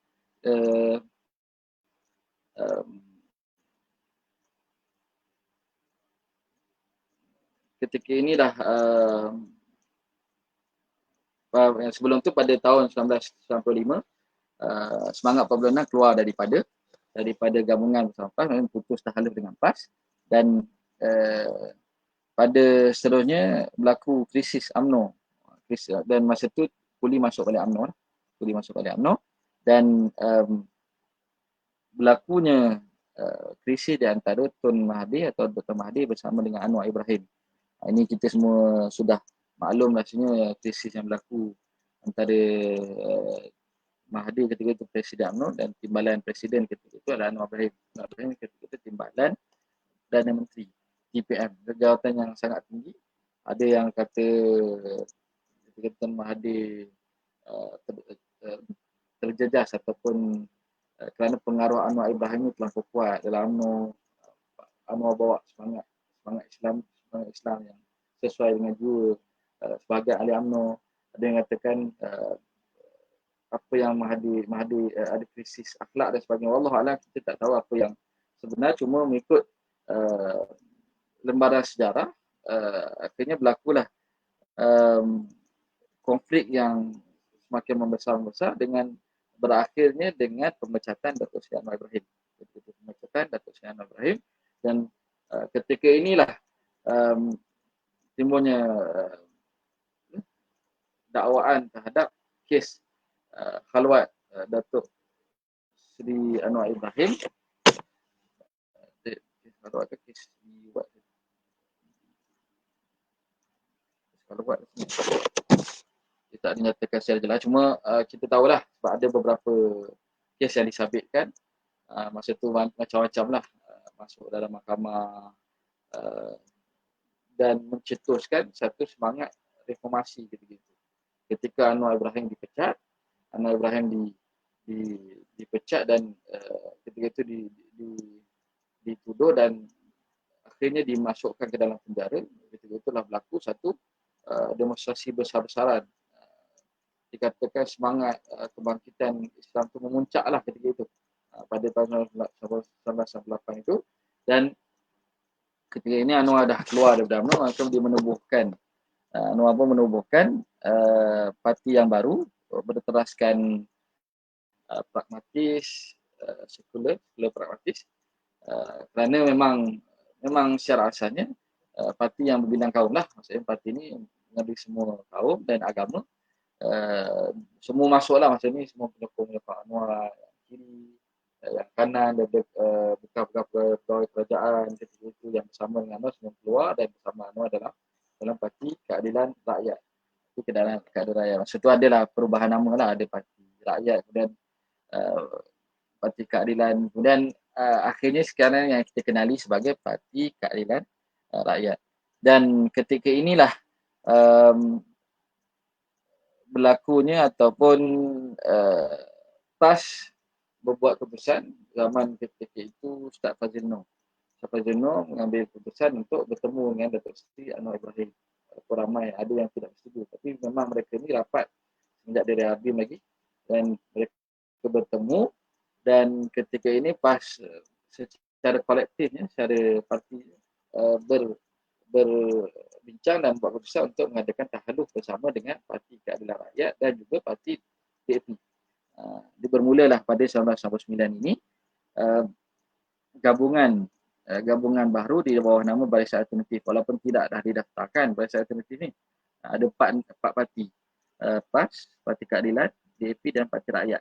ketika inilah sebelum tu pada tahun 1995 semangat 46 keluar daripada gabungan bersama PAS, memang putus tahaluf dengan PAS, dan pada seterusnya berlaku krisis UMNO. Dan masa tu Puli masuk balik UMNO, dan berlakunya krisis di antara Tun Mahathir atau Dr. Mahathir bersama dengan Anwar Ibrahim. Ini kita semua sudah maklum rasanya krisis yang berlaku antara Mahathir ketika itu Presiden UMNO dan timbalan Presiden ketika itu adalah Anwar Ibrahim. Anwar Ibrahim ketika itu timbalan Perdana Menteri TPM, jawatan yang sangat tinggi. Ada yang kata ketika Tun Mahathir terjejas ataupun kerana pengaruh Anwar Ibrahim telah kuat dalam UMNO. Anwar bawa semangat Islam yang sesuai dengan jiwa sebagai ahli UMNO. Ada yang katakan apa yang Mahathir ada krisis akhlak dan sebagainya. Wallahu a'lam, kita tak tahu apa yang sebenar, cuma mengikut lembaran sejarah akhirnya berlakulah konflik yang semakin membesar dengan berakhirnya dengan pemecatan Datuk Seri Anwar Ibrahim. Dan ketika inilah timbulnya dakwaan terhadap kes khalwat Datuk Seri Anwar Ibrahim. Khalwat ke kes khalwat dia tak dinyatakan secara jelas, cuma kita tahulah sebab ada beberapa kes yang disabitkan masa tu macam-macam lah masuk dalam mahkamah dan mencetuskan satu semangat reformasi gitu-gitu. Ketika Anwar Ibrahim dipecat, dipecat dan ketika itu dituduh dan akhirnya dimasukkan ke dalam penjara. Ketika itulah berlaku satu demonstrasi besar-besaran. Dikatakan semangat kebangkitan Islam itu memuncaklah ketika itu pada tahun 1998 itu. Dan ketika ini Anwar dah keluar daripada UMNO, maka dia menubuhkan Anwar pun menubuhkan parti yang baru berteraskan pragmatis, sekular pragmatis, kerana memang secara asalnya parti yang berbidang kaum lah. Maksudnya parti ini mengandungi semua kaum dan agama. Semua masuklah masa ni, semua penyokong Pak Anwar, yang kiri, yang kanan, dan bekas-bekas pegawai kerajaan ketika itu yang bersama dengan Anwar semua keluar dan bersama Anwar dalam Parti Keadilan Rakyat. Itu Keadilan Rakyat. Masa tu adalah perubahan nama lah, ada Parti Rakyat, kemudian Parti Keadilan, kemudian akhirnya sekarang yang kita kenali sebagai Parti Keadilan Rakyat. Dan ketika inilah berlakunya ataupun PAS berbuat keputusan zaman ketika itu Ustaz Fazil Noh mengambil keputusan untuk bertemu dengan Datuk Seri Anwar Ibrahim. Ramai ada yang tidak setuju, tapi memang mereka ni rapat sejak dari Habib lagi dan mereka bertemu. Dan ketika ini PAS secara kolektifnya, secara parti berbincang dan buat keputusan untuk mengadakan tahaluf bersama dengan Parti Keadilan Rakyat dan juga Parti PAP. Dia bermulalah pada 1999 ini gabungan baru di bawah nama Barisan Alternatif, walaupun tidak dah didaftarkan Barisan Alternatif ni. Ada empat parti, PAS, Parti Keadilan, DAP dan Parti Rakyat,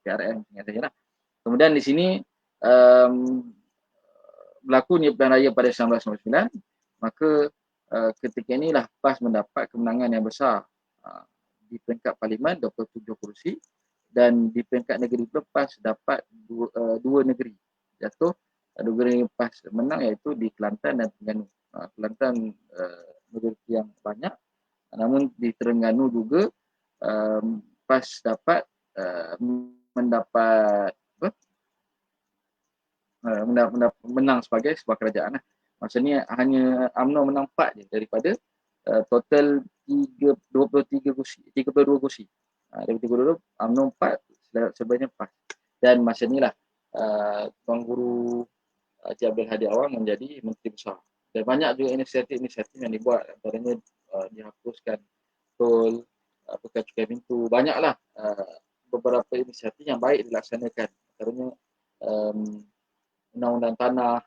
PRM sajalah. Kemudian di sini berlakunya pilihan raya pada 1999, maka ketika inilah PAS mendapat kemenangan yang besar di peringkat Parlimen 27 kursi, dan di peringkat negeri pun PAS dapat dua negeri jatuh. Dua negeri PAS menang iaitu di Kelantan dan Terengganu. Kelantan negeri yang banyak, namun di Terengganu juga PAS dapat menang sebagai sebuah kerajaan. Maksudnya hanya UMNO menang 4 je daripada total 32 kursi. Dari 32 UMNO 4, sebenarnya PAS. Dan masa inilah Tuan Guru Haji Abdul Hadi Awang menjadi Menteri Besar. Dan banyak juga inisiatif yang dibuat, antaranya dihapuskan tol, bukan cukai pintu, banyaklah beberapa inisiatif yang baik dilaksanakan. Antaranya undang-undang tanah.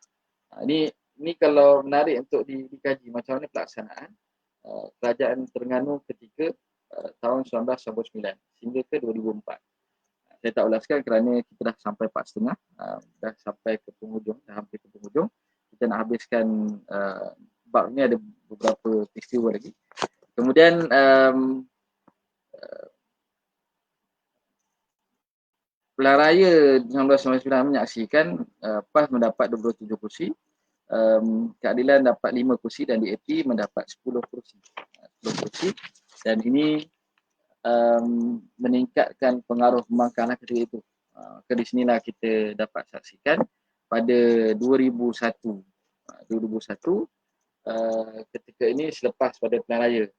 Ini kalau menarik untuk dikaji macam mana pelaksanaan kerajaan Terengganu ketika tahun 1999 sehingga ke 2004. Saya tak ulaskan kerana kita dah sampai 4.30, dah sampai ke penghujung, dah hampir ke penghujung. Kita nak habiskan bab ni, ada beberapa peristiwa lagi. Kemudian Pilihan Raya 1999 menyaksikan PAS mendapat 27 kursi, Keadilan dapat 5 kursi dan DAP mendapat 10 kursi. 10 kursi dan ini meningkatkan pengaruh pembangkang ketika itu. Ke di sinilah kita dapat saksikan pada 2001. 2001 ketika ini selepas pada pilihan raya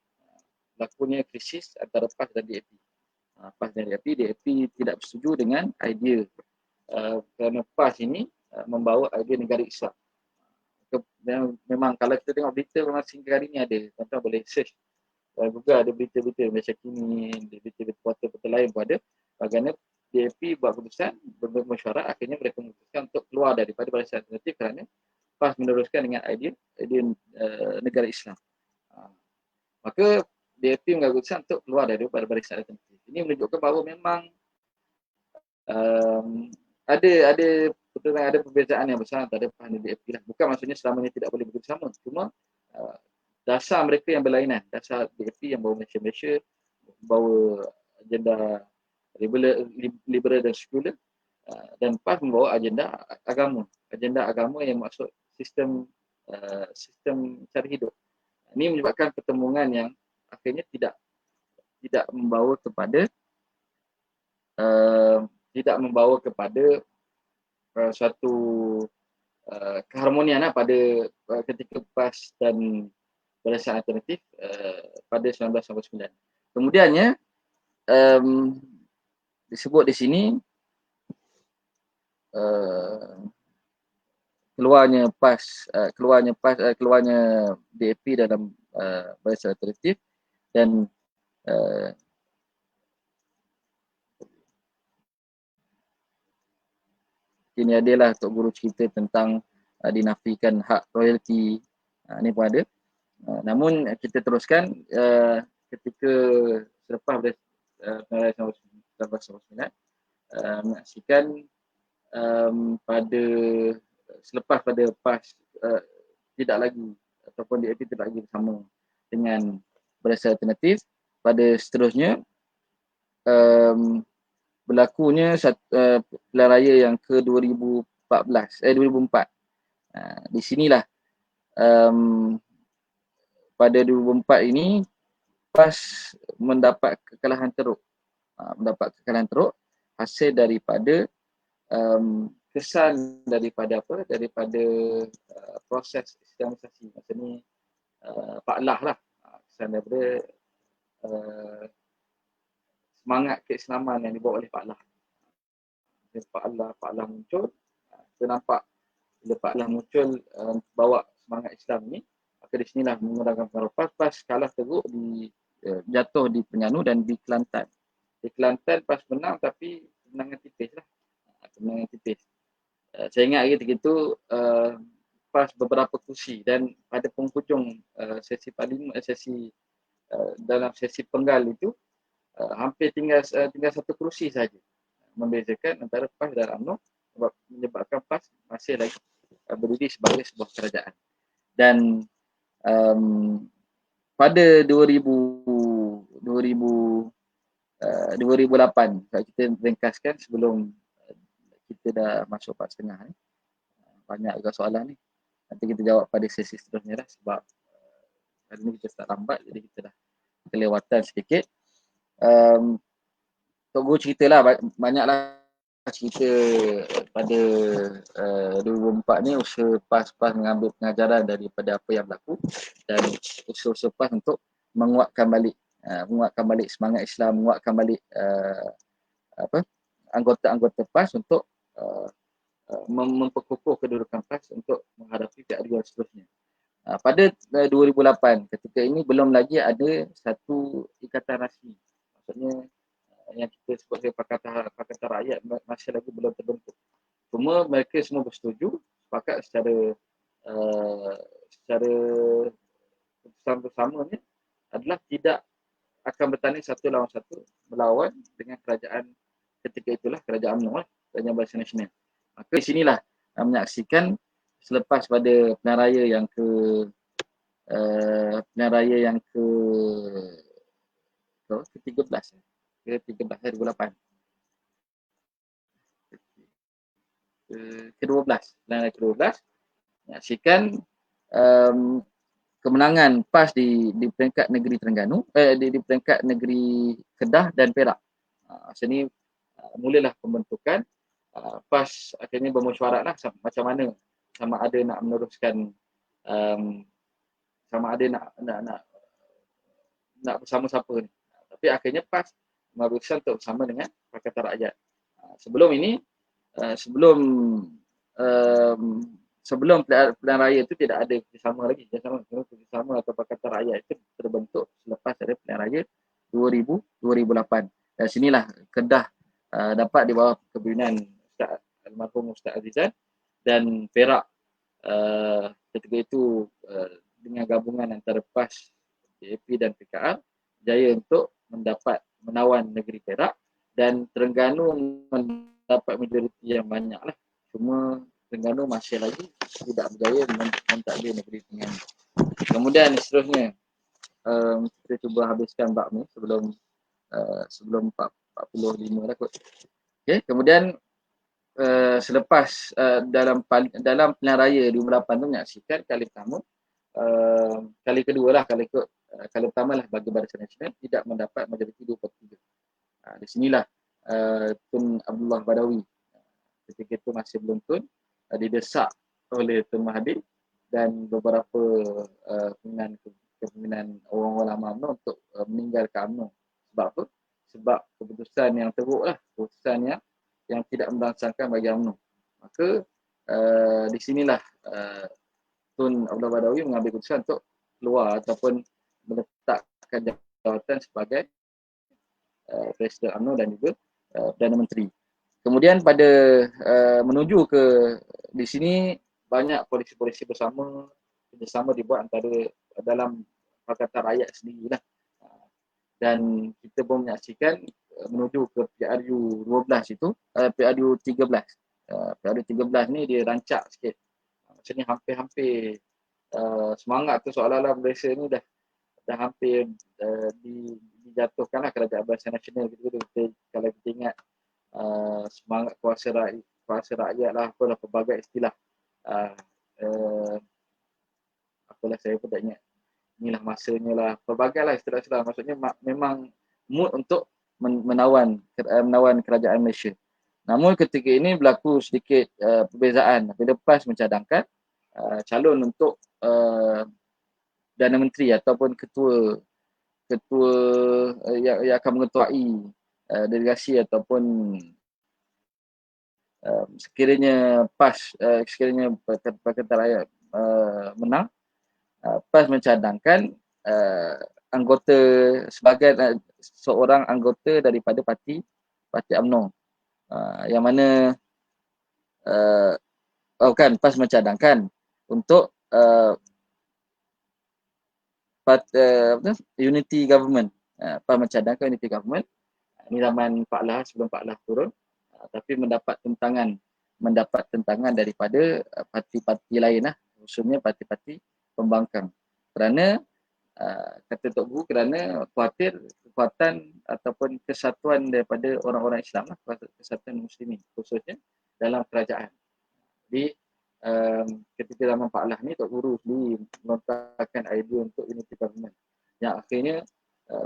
berlakunya krisis antara PAS dan DAP. PAS dan DAP tidak bersetuju dengan idea kerana PAS ini membawa idea negara Islam. Memang kalau kita tengok berita memang sehingga hari ni ada, tuan-tuan boleh search Google, ada berita-berita macam kini, berita-berita portal-portal lain pun ada bagaimana DAP buat keputusan bermesyuarat, akhirnya mereka memutuskan untuk keluar daripada barisan alternatif kerana PAS meneruskan dengan idea negara Islam. Maka DAP mengambil keputusan untuk keluar daripada barisan alternatif. Ini menunjukkan bahawa memang ada perbezaan yang besar antara PAS dan DAP lah. Bukan maksudnya selama ini tidak boleh bekerjasama, cuma dasar mereka yang berlainan. Dasar DAP yang bawa Malaysia, bawa agenda liberal dan sekular, dan PAS membawa agenda agama yang maksud sistem cara hidup. Ini menyebabkan pertemuan yang akhirnya tidak membawa kepada suatu keharmonian pada ketika PAS dan barisan alternatif pada 1999. Kemudiannya disebut di sini keluarnya DAP dalam barisan alternatif dan ini adalah Tok Guru cerita tentang dinafikan hak royalti, ini pun ada. Namun kita teruskan ketika selepas Raya 1999 menyaksikan selepas pada PAS tidak lagi ataupun DAP tidak lagi bersama dengan barisan alternatif, pada seterusnya berlakunya pilihan raya yang ke 2004. Di sinilah pada 2004 ini PAS mendapat kekalahan teruk. Hasil daripada kesan daripada proses islamisasi. Maksudnya Pak Lah lah. Kesan daripada semangat keislaman yang dibawa oleh Pak Lah. Pak Lah muncul, kita nampak bila Pak Lah muncul bawa semangat Islam ni, maka di sinilah menggunakan pengaruh PAS kalah teruk jatuh di Terengganu dan di Kelantan. Di Kelantan PAS menang tapi kemenangan tipis lah. Saya ingat ketika itu PAS beberapa kursi dan pada penghujung dalam sesi penggal itu hampir tinggal satu kursi saja membezakan antara PAS dan UMNO, menyebabkan PAS masih lagi berdiri sebagai sebuah kerajaan. Dan pada 2008, kalau kita ringkaskan sebelum kita dah masuk 4.30 ni, banyak juga soalan ni, nanti kita jawab pada sesi seterusnya lah, sebab hari ni kita start lambat jadi kita dah kelewatan sedikit. Tok Guru ceritalah, banyaklah cerita pada 2004 ni, usaha PAS mengambil pengajaran daripada apa yang berlaku dan usaha PAS untuk menguatkan balik semangat Islam, menguatkan balik anggota-anggota PAS untuk memperkukuh kedudukan PAS untuk menghadapi keadilan seterusnya. Pada 2008 ketika ini belum lagi ada satu ikatan rasmi, maksudnya yang kita sebut sebagai Pakatan Rakyat masih lagi belum terbentuk. Cuma mereka semua bersetuju, sepakat secara keputusan bersamanya adalah tidak akan bertanding satu lawan satu melawan dengan kerajaan ketika itulah, kerajaan UMNO, Kerajaan Barisan Nasional. Maka di sinilah menyaksikan selepas pada pilihan raya yang ke-13 ke-13 2008 ke-12 pilihan raya ke-12 menyaksikan kemenangan PAS di peringkat negeri Terengganu, di peringkat negeri Kedah dan Perak. Sini mulalah pembentukan. PAS akhirnya bermesyuaratlah macam mana, sama ada nak meneruskan, sama ada nak bersama siapa ni. Tapi akhirnya PAS memutuskan untuk bersama dengan Pakatan Rakyat. Sebelum ini, sebelum pilihan raya itu tidak ada kerjasama lagi. Kerjasama atau Pakatan Rakyat itu terbentuk selepas ada pilihan raya 2008. Dan sinilah Kedah dapat di bawah kepimpinan almarhum Ustaz Azizan, dan Perak ketika itu dengan gabungan antara PAS, JAP dan PKR jaya untuk menawan negeri Perak, dan Terengganu mendapat majoriti yang banyak lah. Cuma Terengganu masih lagi tidak berjaya mentadbir negeri Terengganu. Kemudian seterusnya kita cuba habiskan bab ni sebelum 45 lah kot. Okay, kemudian selepas dalam pilihan raya 2008 tu menyaksikan kali pertama, kali kedua lah, kali pertama lah bagi Barisan Nasional tidak mendapat majoriti 2/3. Di sinilah Tun Abdullah Badawi ketika itu masih belum Tun, didesak oleh Tun Mahathir dan beberapa kepimpinan orang ulama UMNO untuk meninggalkan UMNO. Sebab apa? Sebab keputusan yang teruk lah, keputusan yang tidak merangsangkan bagi UMNO. Maka di sinilah Tun Abdullah Badawi mengambil keputusan untuk keluar ataupun meletakkan jawatan sebagai Presiden UMNO dan juga Perdana Menteri. Kemudian pada menuju ke di sini banyak polisi-polisi kerjasama dibuat antara dalam Pakatan Rakyat sendirilah. Dan kita pun menyaksikan menuju ke PRU 12 itu, PRU 13. PRU 13 ni dia rancak sikit. Maksudnya hampir-hampir semangat tu seolah-olah Malaysia ni dah hampir dijatuhkanlah Kerajaan Barisan Nasional gitu. Kalau kita ingat semangat kuasa rakyat lah, apalah pelbagai istilah, apalah saya pun tak ingat, inilah masanya lah, pelbagai lah istilah-istilah. Maksudnya memang mood untuk menawan kerajaan Malaysia. Namun ketika ini berlaku sedikit perbezaan. Bila PAS mencadangkan calon untuk Perdana Menteri ataupun ketua yang akan mengetuai delegasi ataupun sekiranya PAS, sekiranya Pakatan Rakyat menang, PAS mencadangkan anggota sebagai seorang anggota daripada parti UMNO, yang mana PAS mencadangkan untuk unity government. PAS mencadangkan unity government. Ini zaman Pak Lah, sebelum Pak Lah turun, tapi mendapat tentangan daripada parti-parti lain lah, khususnya parti-parti pembangkang. Kerana kata Tok Guru, kerana khawatir kekuatan ataupun kesatuan daripada orang-orang Islam lah, kesatuan Muslimin khususnya dalam kerajaan. Jadi ketika zaman Pak Lah ni, Tok Guru sendiri melontarkan idea untuk unity government, yang akhirnya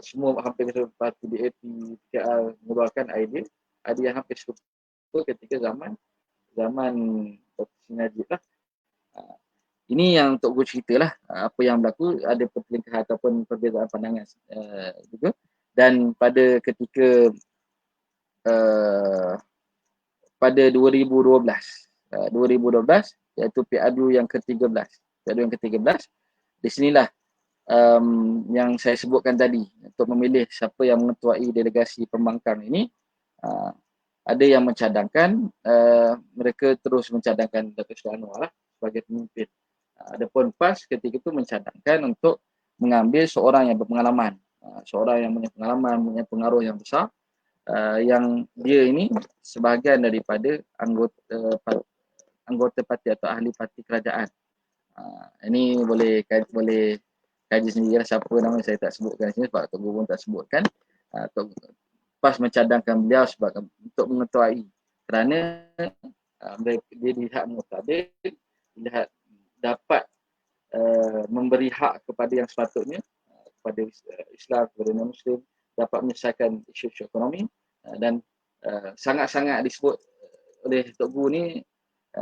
semua hampir parti DAP, PKR mengeluarkan idea yang hampir serupa ketika zaman Dr. Najib lah. Ini yang Tok Guru ceritalah apa yang berlaku, ada pertelingkahan ataupun perbezaan pandangan juga. Dan pada ketika pada 2012 iaitu PRU yang ke-13, di sinilah yang saya sebutkan tadi, untuk memilih siapa yang mengetuai delegasi pembangkang ini, ada yang mencadangkan mereka terus mencadangkan Datuk Seri Anwar lah sebagai pemimpin. Adapun PAS ketika itu mencadangkan untuk mengambil seorang yang berpengalaman, seorang yang punya pengalaman, punya pengaruh yang besar, yang dia ini sebahagian daripada anggota parti atau ahli parti kerajaan. Ini boleh kaji sendiri lah siapa nama saya tak sebutkan sini sebab Tok Guru pun tak sebutkan. PAS mencadangkan beliau sebagai untuk mengetuai kerana dia dilihat mutabil, dilihat dapat memberi hak kepada yang sepatutnya, kepada Islam, kepada non-Muslim, dapat menyelesaikan isu-isu ekonomi, dan sangat-sangat disebut oleh Tok Guru ni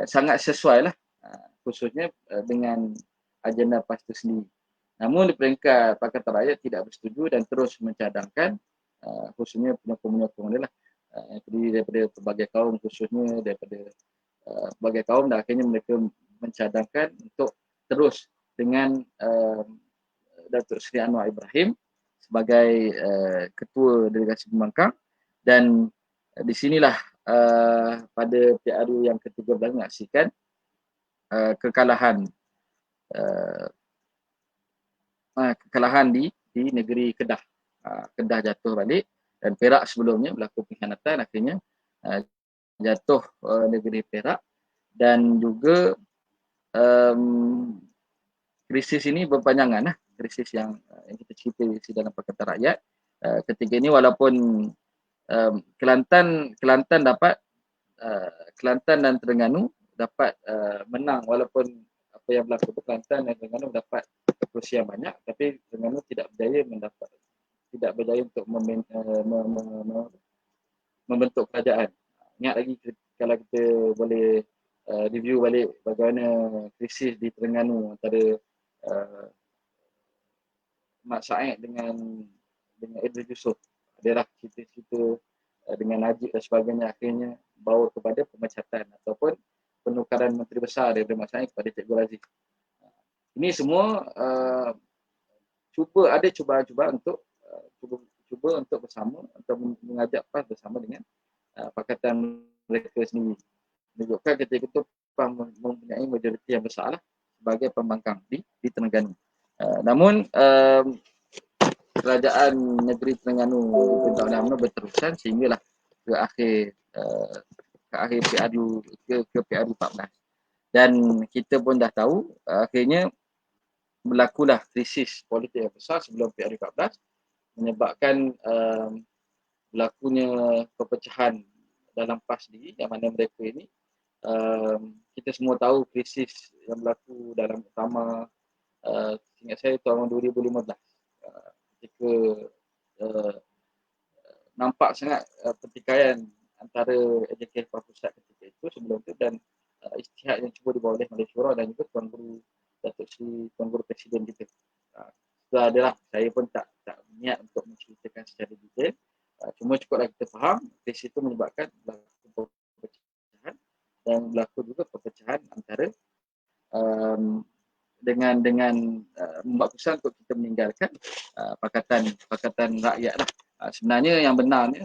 sangat sesuai lah, khususnya dengan agenda PAS itu sendiri. Namun di peringkat Pakatan Rakyat tidak bersetuju dan terus mencadangkan khususnya penyokong-penyokong dia lah, terdiri daripada pelbagai kaum, khususnya daripada pelbagai kaum, dan akhirnya mereka mencadangkan untuk terus dengan Datuk Seri Anwar Ibrahim sebagai ketua delegasi pembangkang. Dan di sinilah pada PRU yang ke-13 menyaksikan kekalahan di negeri Kedah. Kedah jatuh balik dan Perak sebelumnya berlaku pengkhianatan, akhirnya jatuh negeri Perak. Dan juga krisis ini berpanjangan lah, krisis yang kita cerita dalam Pakatan Rakyat. Ketika ini walaupun Kelantan dapat Kelantan dan Terengganu dapat menang, walaupun apa yang berlaku di Kelantan dan Terengganu dapat kursi yang banyak, tapi Terengganu tidak berjaya untuk membentuk kerajaan. Ingat lagi kalau kita boleh review balik bagaimana krisis di Terengganu antara Mat Said dengan Idris Yusof. Adalah cerita-cerita dengan Najib dan sebagainya, akhirnya bawa kepada pemecatan ataupun penukaran Menteri Besar daripada Mat Said kepada Cikgu Razif. Ini semua cubaan untuk bersama untuk mengajak PAS bersama dengan pakatan mereka sendiri. Menunjukkan ketika itu PAS mempunyai majoriti yang besar lah sebagai pembangkang di Terengganu. Namun kerajaan negeri Terengganu diperintah oleh UMNO berterusan sehinggalah ke akhir PRU ke PRU 14. Dan kita pun dah tahu akhirnya berlakulah krisis politik yang besar sebelum PRU 14 menyebabkan berlakunya perpecahan dalam PAS sendiri, yang mana mereka ini kita semua tahu krisis yang berlaku dalam utama ingat saya tahun 2015 ketika nampak sangat pertikaian antara AJK Pusat ketika itu sebelum itu, dan Isytihad yang cuba dibawa oleh Malaysia Shura dan juga Tuan Guru Datuk Seri Tuan Guru Presiden kita. Itu adalah saya pun tak niat untuk menceritakan secara detail. Cuma cukuplah kita faham krisis itu menyebabkan berlaku perpecahan dan berlaku juga perpecahan antara dengan membuat keputusan untuk kita meninggalkan pakatan rakyat lah. Sebenarnya yang benarnya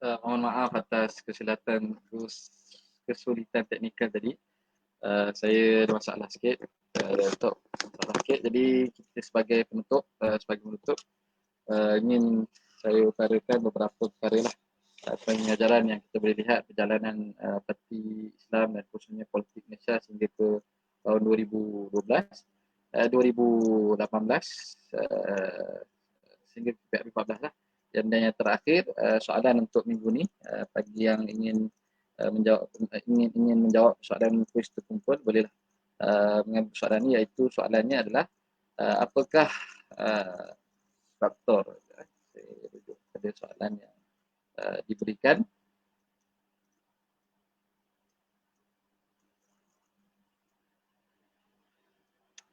Mohon maaf atas kesulitan teknikal tadi. Saya ada masalah sikit. Untuk masalah sikit. Jadi kita sebagai penutup, ingin saya utarakan beberapa perkara lah. Pengajaran yang kita boleh lihat perjalanan parti Islam dan khususnya politik Malaysia sehingga ke tahun 2012, 2018 sehingga ke 2014 lah. Dan yang terakhir, soalan untuk minggu ni, bagi yang ingin ingin menjawab soalan kuis terkumpul, bolehlah mengambil soalan ni, iaitu soalannya adalah apakah faktor, saya rujuk pada soalan yang diberikan.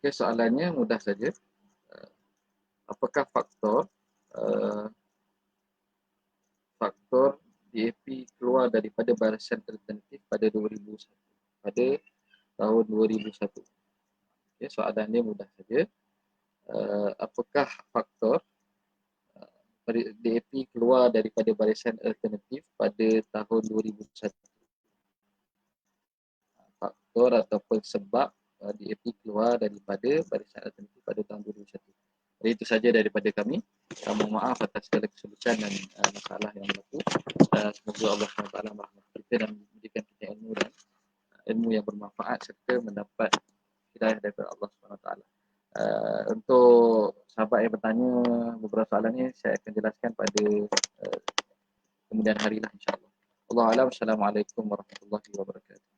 Okay, soalannya mudah saja. Apakah uh, faktor DAP keluar daripada barisan alternatif pada 2001, pada tahun 2001? Okay, soalannya mudah saja. Apakah faktor DAP keluar daripada barisan alternatif pada tahun 2001? Faktor ataupun sebab DAP keluar daripada barisan alternatif pada tahun 2001. Jadi itu saja daripada kami. Mohon maaf atas segala kesulitan dan masalah yang berlaku. Semoga Allah SWT merahmati kita dan memberikan kita ilmu dan ilmu yang bermanfaat serta mendapat hidayah daripada Allah SWT. Untuk sahabat yang bertanya beberapa soalan ni, saya akan jelaskan pada kemudian hari lah, insyaAllah. Allah Alam. Assalamualaikum warahmatullahi wabarakatuh.